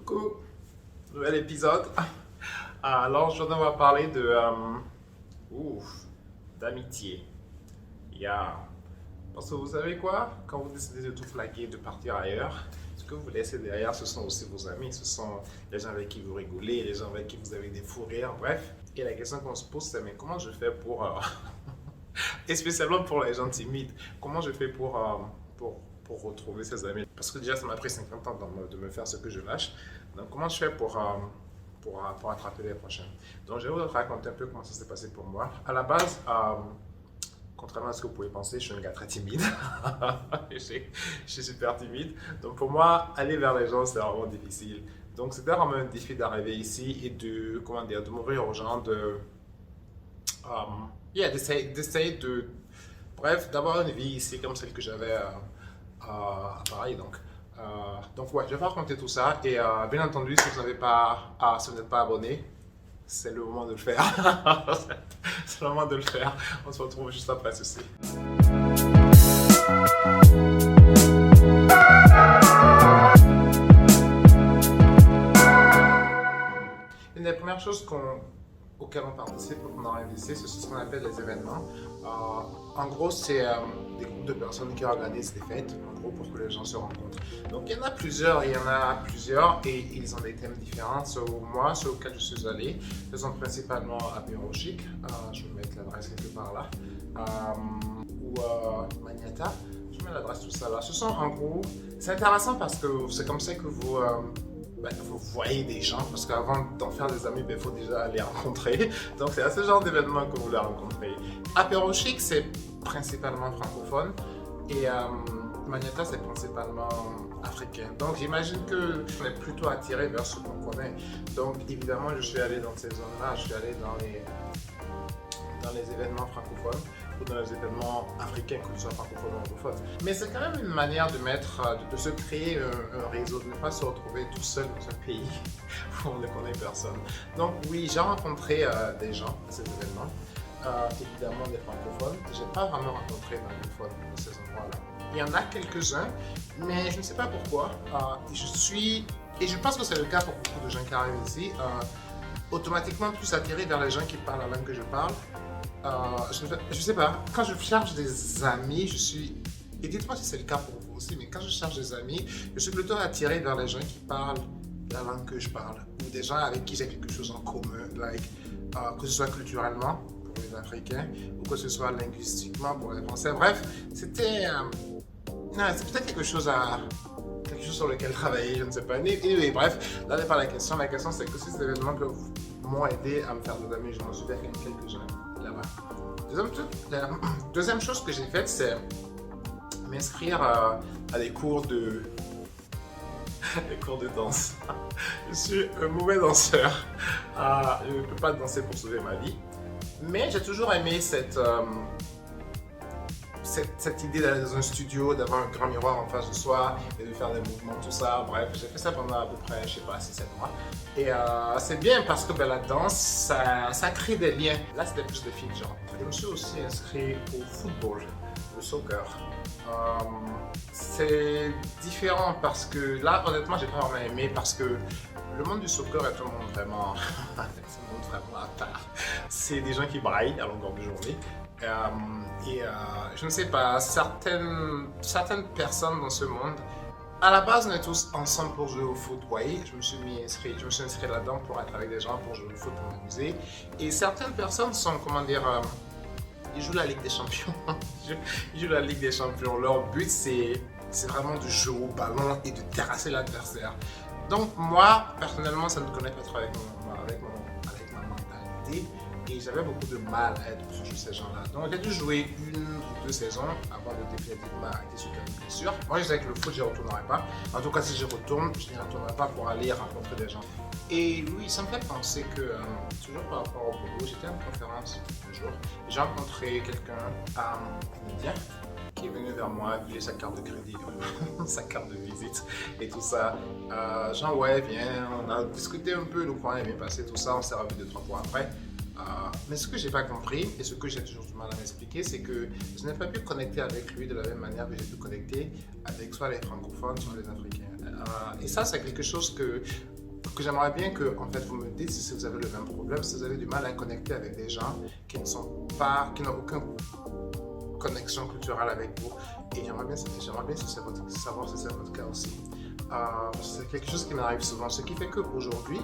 Coucou, nouvel épisode. Alors, aujourd'hui, on va parler d'amitié. Parce que vous savez quoi? Quand vous décidez de tout flaguer, de partir ailleurs, ce que vous laissez derrière, ce sont aussi vos amis, ce sont les gens avec qui vous rigolez, les gens avec qui vous avez des fous rires, bref. Et la question qu'on se pose, c'est mais comment je fais pour, et spécialement pour les gens timides, comment je fais pour retrouver ces amis? Parce que déjà, ça m'a pris 50 ans de me faire ce que je lâche. Donc, comment je fais pour attraper les prochains? Donc, je vais vous raconter un peu comment ça s'est passé pour moi. À la base, contrairement à ce que vous pouvez penser, je suis un gars très timide. Je suis super timide. Donc, pour moi, aller vers les gens, c'est vraiment difficile. Donc, c'était vraiment un défi d'arriver ici et de m'ouvrir aux gens, d'essayer bref, d'avoir une vie ici comme celle que j'avais à Paris. Donc ouais, je vais raconter tout ça et bien entendu, si vous n'êtes pas abonné, c'est le moment de le faire. C'est le moment de le faire. On se retrouve juste après ceci. Une des premières choses auxquelles on participe quand on arrive ici, c'est ce qu'on appelle les événements. En gros, c'est des groupes de personnes qui organisent des fêtes, en gros, pour que les gens se rencontrent. Donc, il y en a plusieurs, et ils ont des thèmes différents. Moi, ceux auxquels je suis allé, ce sont principalement Apéro Chic, je vais mettre l'adresse quelque part là, ou Maniata, je mets l'adresse tout ça là. Ce sont en gros, c'est intéressant parce que c'est comme ça que vous voyez des gens, parce qu'avant d'en faire des amis, il faut déjà les rencontrer. Donc c'est à ce genre d'événement que vous les rencontrez. Apéro Chic, c'est principalement francophone et Maniata, c'est principalement africain. Donc j'imagine que on est plutôt attiré vers ce qu'on connaît. Donc évidemment, je suis allé dans ces zones-là, je suis allé dans les événements francophones ou dans les événements africains, que ce soit francophone ou anglophone. Mais c'est quand même une manière de se créer un réseau, de ne pas se retrouver tout seul dans un pays où on ne connaît personne. Donc oui, j'ai rencontré des gens à ces événements, évidemment des francophones. Je n'ai pas vraiment rencontré d'anglophones à ces endroits-là. Il y en a quelques-uns, mais je ne sais pas pourquoi. Et je pense que c'est le cas pour beaucoup de gens qui arrivent ici, automatiquement plus attirés vers les gens qui parlent la langue que je parle. Je sais pas, quand je cherche des amis, et dites-moi si c'est le cas pour vous aussi, mais quand je cherche des amis, je suis plutôt attiré vers les gens qui parlent la langue que je parle, ou des gens avec qui j'ai quelque chose en commun, que ce soit culturellement pour les Africains, ou que ce soit linguistiquement pour les Français. Bref, c'est peut-être quelque chose sur lequel travailler, je ne sais pas. Et bref, là n'est pas la question. La question, c'est que ces événements m'ont aidé à me faire des amis. Je m'en suis fait quelques-uns là-bas. Deuxième chose que j'ai faite, c'est m'inscrire à des cours de danse. Je suis un mauvais danseur. Je ne peux pas danser pour sauver ma vie. Mais j'ai toujours aimé cette idée d'aller dans un studio, d'avoir un grand miroir en face de soi et de faire des mouvements, tout ça. Bref, j'ai fait ça pendant à peu près, je sais pas, 6-7 mois. Et c'est bien parce que la danse, ça crée des liens. Là, c'était plus de filles, genre. Je me suis aussi inscrit au football, le soccer. C'est différent parce que là, honnêtement, j'ai pas vraiment aimé parce que le monde du soccer est un monde vraiment, à part. C'est des gens qui braillent à longueur de journée. Je ne sais pas, certaines personnes dans ce monde, à la base, on est tous ensemble pour jouer au foot, voyez. Je me suis inscrit là-dedans pour être avec des gens, pour jouer au foot, pour m'amuser. Et certaines personnes sont, ils jouent la Ligue des Champions. Ils jouent la Ligue des Champions. Leur but, c'est vraiment de jouer au ballon et de terrasser l'adversaire. Donc moi, personnellement, ça ne connaît pas trop avec ma mentalité. Et j'avais beaucoup de mal à être proche de ces gens-là. Donc j'ai dû jouer 1 ou 2 saisons avant de définitivement arrêter suite à une blessure. Moi je disais que le foot, je n'y retournerai pas. En tout cas, si je retourne, je n'y retournerai pas pour aller rencontrer des gens. Et oui, ça me fait penser que, toujours par rapport au boulot, j'étais à une conférence un jour. J'ai rencontré quelqu'un, un Indien, qui est venu vers moi, il a sa carte de crédit, sa carte de visite et tout ça. Genre ouais, viens, on a discuté un peu, le courant est bien passé, tout ça, on s'est revu 2-3 fois après. Mais ce que j'ai pas compris et ce que j'ai toujours du mal à m'expliquer, c'est que je n'ai pas pu connecter avec lui de la même manière que j'ai pu connecter avec soit les francophones, soit les africains. Et ça, c'est quelque chose que que j'aimerais bien que en fait, vous me dites si vous avez le même problème, si vous avez du mal à connecter avec des gens qui n'ont aucune connexion culturelle avec vous. Et j'aimerais bien savoir si c'est votre cas aussi. C'est quelque chose qui m'arrive souvent, ce qui fait qu'aujourd'hui,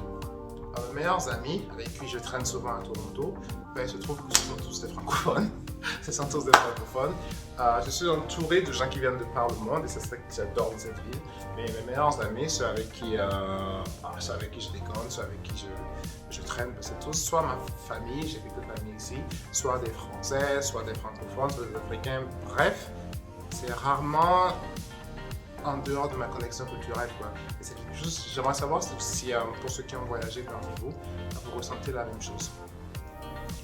mes meilleurs amis, avec qui je traîne souvent à Toronto, ben, il se trouve que ce sont tous des francophones. Ce sont tous des francophones. Je suis entouré de gens qui viennent de par le monde et c'est ça que j'adore dans cette ville. Mais mes meilleurs amis, ceux avec qui je déconne, ceux avec qui je traîne, ben, c'est tous soit ma famille, j'ai quelques familles ici, soit des Français, soit des francophones, soit des Africains. Bref, c'est rarement en dehors de ma connexion culturelle, quoi. Et c'est quelque chose, j'aimerais savoir si pour ceux qui ont voyagé parmi vous, vous ressentez la même chose.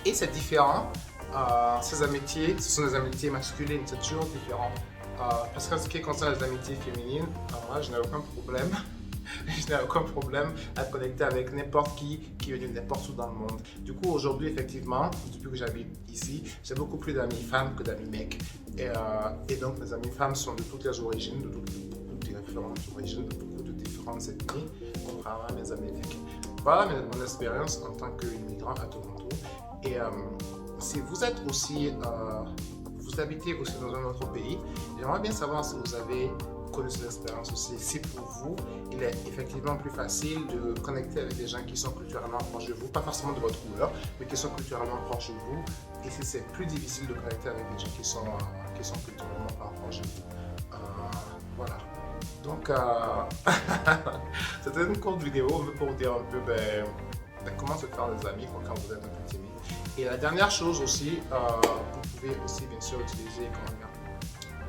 Et c'est différent, ces amitiés, ce sont des amitiés masculines, c'est toujours différent. Parce que ce qui concerne les amitiés féminines, moi je n'ai aucun problème. Je n'ai aucun problème à connecter avec n'importe qui est venu n'importe où dans le monde. Du coup, aujourd'hui, effectivement, depuis que j'habite ici, j'ai beaucoup plus d'amis femmes que d'amis mecs. Et donc, mes amis femmes sont de toutes les origines, de toutes différentes origines, de beaucoup de différentes ethnies, contrairement à mes amis mecs. Voilà mon expérience en tant qu'immigrant à Toronto. Et si vous êtes aussi, vous habitez aussi dans un autre pays, j'aimerais bien savoir si vous avez connu cette expérience aussi. Si pour vous, il est effectivement plus facile de connecter avec des gens qui sont culturellement proches de vous, pas forcément de votre couleur, mais qui sont culturellement proches de vous, et si c'est plus difficile de connecter avec des gens qui sont culturellement pas proches de vous. Voilà. Donc, c'était une courte vidéo pour dire un peu comment se faire des amis quand vous êtes un peu timide. Et la dernière chose aussi, vous pouvez aussi bien sûr utiliser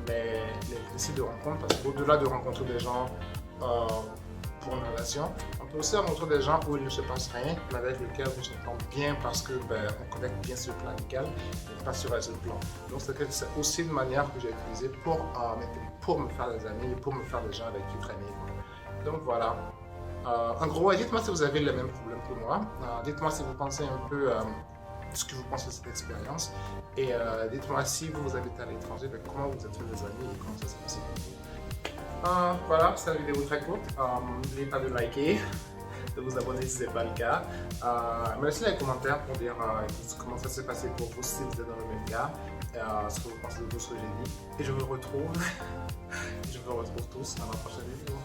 les sites de rencontres, parce qu'au-delà de rencontrer des gens pour une relation, on peut aussi rencontrer des gens où il ne se passe rien, mais avec lesquels on s'entend bien parce que on connecte bien sur le plan amical et pas sur les autres plans. Donc c'est aussi une manière que j'ai utilisée pour me faire des amis et pour me faire des gens avec qui traîner. Donc voilà. En gros, dites-moi si vous avez le même problème que moi. Dites-moi si vous pensez un peu ce que vous pensez de cette expérience. Et dites-moi si vous habitez à l'étranger, comment vous êtes fait des amis et comment ça s'est passé pour vous. Voilà, c'est une vidéo très courte. N'oubliez pas de liker, de vous abonner si ce n'est pas le cas. Me laissez les commentaires pour dire comment ça s'est passé pour vous si vous êtes dans le même cas, ce que vous pensez de tout ce que j'ai dit. Et je vous retrouve tous dans la prochaine vidéo.